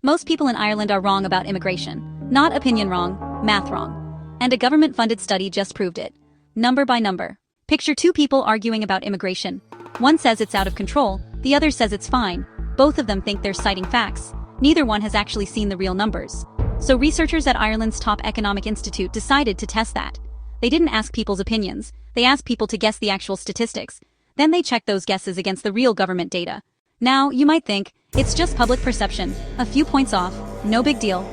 Most people in Ireland are wrong about immigration. Not opinion wrong, math wrong. And a government-funded study just proved it. Number by number. Picture two people arguing about immigration. One says it's out of control, the other says it's fine. Both of them think they're citing facts. Neither one has actually seen the real numbers. So researchers at Ireland's top economic institute decided to test that. They didn't ask people's opinions, they asked people to guess the actual statistics. Then they checked those guesses against the real government data. Now, you might think, it's just public perception, a few points off, no big deal.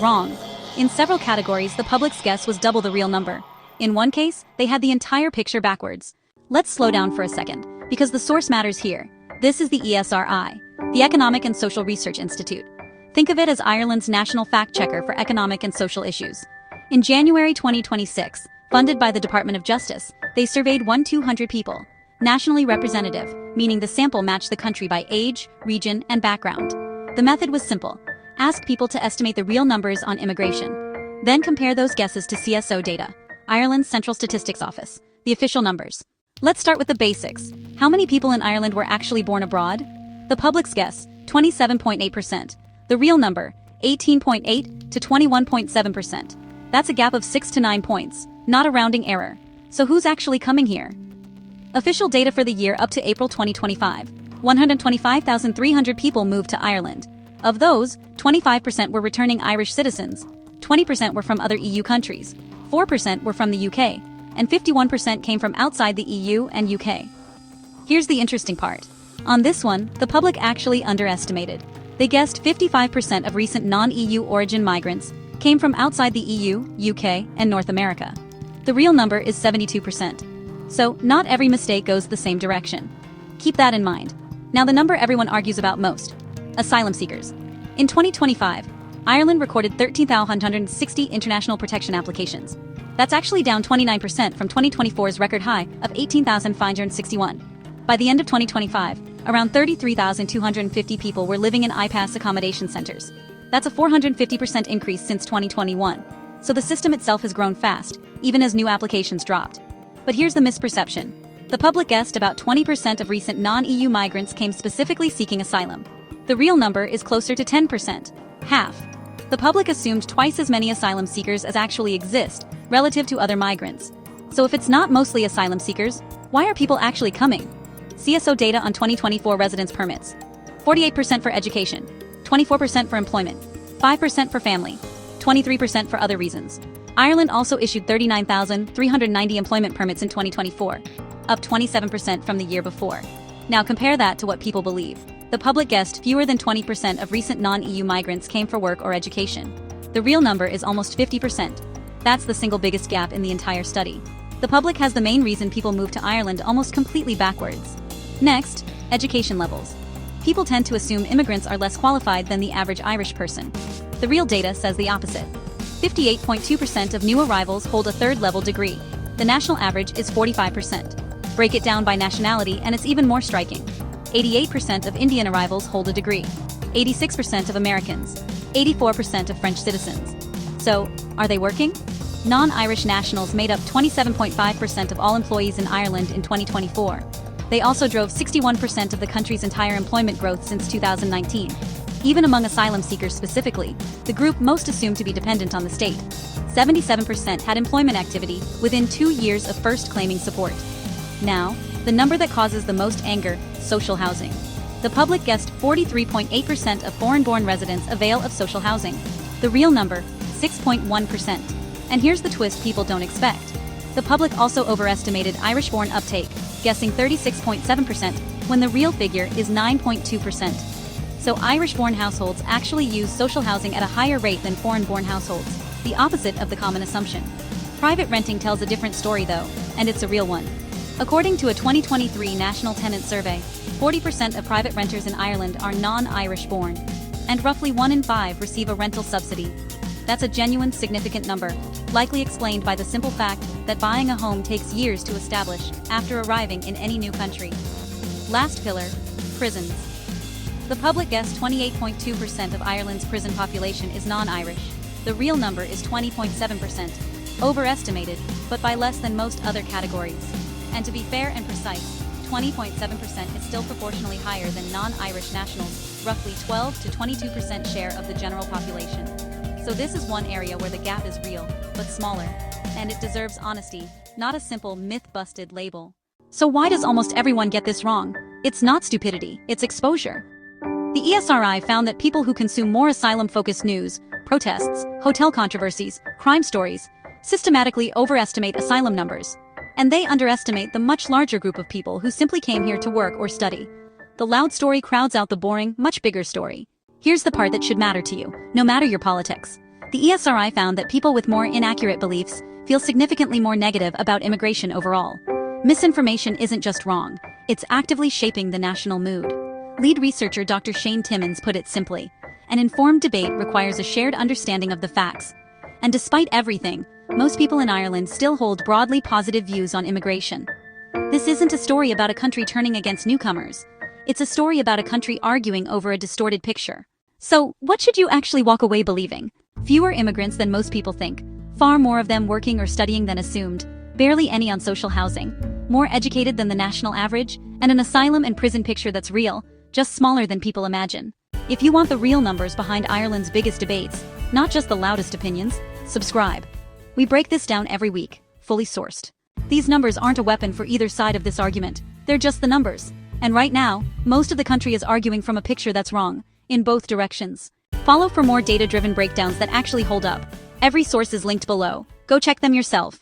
Wrong. In several categories, the public's guess was double the real number. In one case, they had the entire picture backwards. Let's slow down for a second, because the source matters here. This is the ESRI, the Economic and Social Research Institute. Think of it as Ireland's national fact-checker for economic and social issues. In January 2026, funded by the Department of Justice, they surveyed 1,200 people. Nationally representative, meaning the sample matched the country by age, region, and background. The method was simple. Ask people to estimate the real numbers on immigration. Then compare those guesses to CSO data, Ireland's Central Statistics Office, the official numbers. Let's start with the basics. How many people in Ireland were actually born abroad? The public's guess, 27.8%. The real number, 18.8 to 21.7%. That's a gap of 6 to 9 points, not a rounding error. So who's actually coming here? Official data for the year up to April 2025, 125,300 people moved to Ireland. Of those, 25% were returning Irish citizens, 20% were from other EU countries, 4% were from the UK, and 51% came from outside the EU and UK. Here's the interesting part. On this one, the public actually underestimated. They guessed 55% of recent non-EU origin migrants came from outside the EU, UK, and North America. The real number is 72%. So, not every mistake goes the same direction. Keep that in mind. Now the number everyone argues about most. Asylum seekers. In 2025, Ireland recorded 13,160 international protection applications. That's actually down 29% from 2024's record high of 18,561. By the end of 2025, around 33,250 people were living in IPAS accommodation centers. That's a 450% increase since 2021. So the system itself has grown fast, even as new applications dropped. But here's the misperception. The public guessed about 20% of recent non-EU migrants came specifically seeking asylum. The real number is closer to 10%, half. The public assumed twice as many asylum seekers as actually exist, relative to other migrants. So if it's not mostly asylum seekers, why are people actually coming? CSO data on 2024 residence permits. 48% for education, 24% for employment, 5% for family, 23% for other reasons. Ireland also issued 39,390 employment permits in 2024, up 27% from the year before. Now compare that to what people believe. The public guessed fewer than 20% of recent non-EU migrants came for work or education. The real number is almost 50%. That's the single biggest gap in the entire study. The public has the main reason people move to Ireland almost completely backwards. Next, education levels. People tend to assume immigrants are less qualified than the average Irish person. The real data says the opposite. 58.2% of new arrivals hold a third-level degree. The national average is 45%. Break it down by nationality and it's even more striking. 88% of Indian arrivals hold a degree. 86% of Americans. 84% of French citizens. So, are they working? Non-Irish nationals made up 27.5% of all employees in Ireland in 2024. They also drove 61% of the country's entire employment growth since 2019. Even among asylum seekers specifically, the group most assumed to be dependent on the state. 77% had employment activity within 2 years of first claiming support. Now, the number that causes the most anger, social housing. The public guessed 43.8% of foreign-born residents avail of social housing. The real number, 6.1%. And here's the twist people don't expect. The public also overestimated Irish-born uptake, guessing 36.7%, when the real figure is 9.2%. So Irish-born households actually use social housing at a higher rate than foreign-born households, the opposite of the common assumption. Private renting tells a different story though, and it's a real one. According to a 2023 National Tenant Survey, 40% of private renters in Ireland are non-Irish born, and roughly 1 in 5 receive a rental subsidy. That's a genuine significant number, likely explained by the simple fact that buying a home takes years to establish after arriving in any new country. Last pillar, prisons. The public guessed 28.2% of Ireland's prison population is non-Irish. The real number is 20.7%, overestimated, but by less than most other categories. And to be fair and precise, 20.7% is still proportionally higher than non-Irish nationals, roughly 12 to 22% share of the general population. So this is one area where the gap is real, but smaller, and it deserves honesty, not a simple myth-busted label. So why does almost everyone get this wrong? It's not stupidity, it's exposure. The ESRI found that people who consume more asylum-focused news, protests, hotel controversies, crime stories, systematically overestimate asylum numbers. And they underestimate the much larger group of people who simply came here to work or study. The loud story crowds out the boring, much bigger story. Here's the part that should matter to you, no matter your politics. The ESRI found that people with more inaccurate beliefs feel significantly more negative about immigration overall. Misinformation isn't just wrong, it's actively shaping the national mood. Lead researcher Dr. Shane Timmons put it simply, an informed debate requires a shared understanding of the facts. And despite everything, most people in Ireland still hold broadly positive views on immigration. This isn't a story about a country turning against newcomers. It's a story about a country arguing over a distorted picture. So, what should you actually walk away believing? Fewer immigrants than most people think, far more of them working or studying than assumed, barely any on social housing, more educated than the national average, and an asylum and prison picture that's real, just smaller than people imagine. If you want the real numbers behind Ireland's biggest debates, not just the loudest opinions, subscribe. We break this down every week, fully sourced. These numbers aren't a weapon for either side of this argument, they're just the numbers. And right now, most of the country is arguing from a picture that's wrong, in both directions. Follow for more data-driven breakdowns that actually hold up. Every source is linked below. Go check them yourself.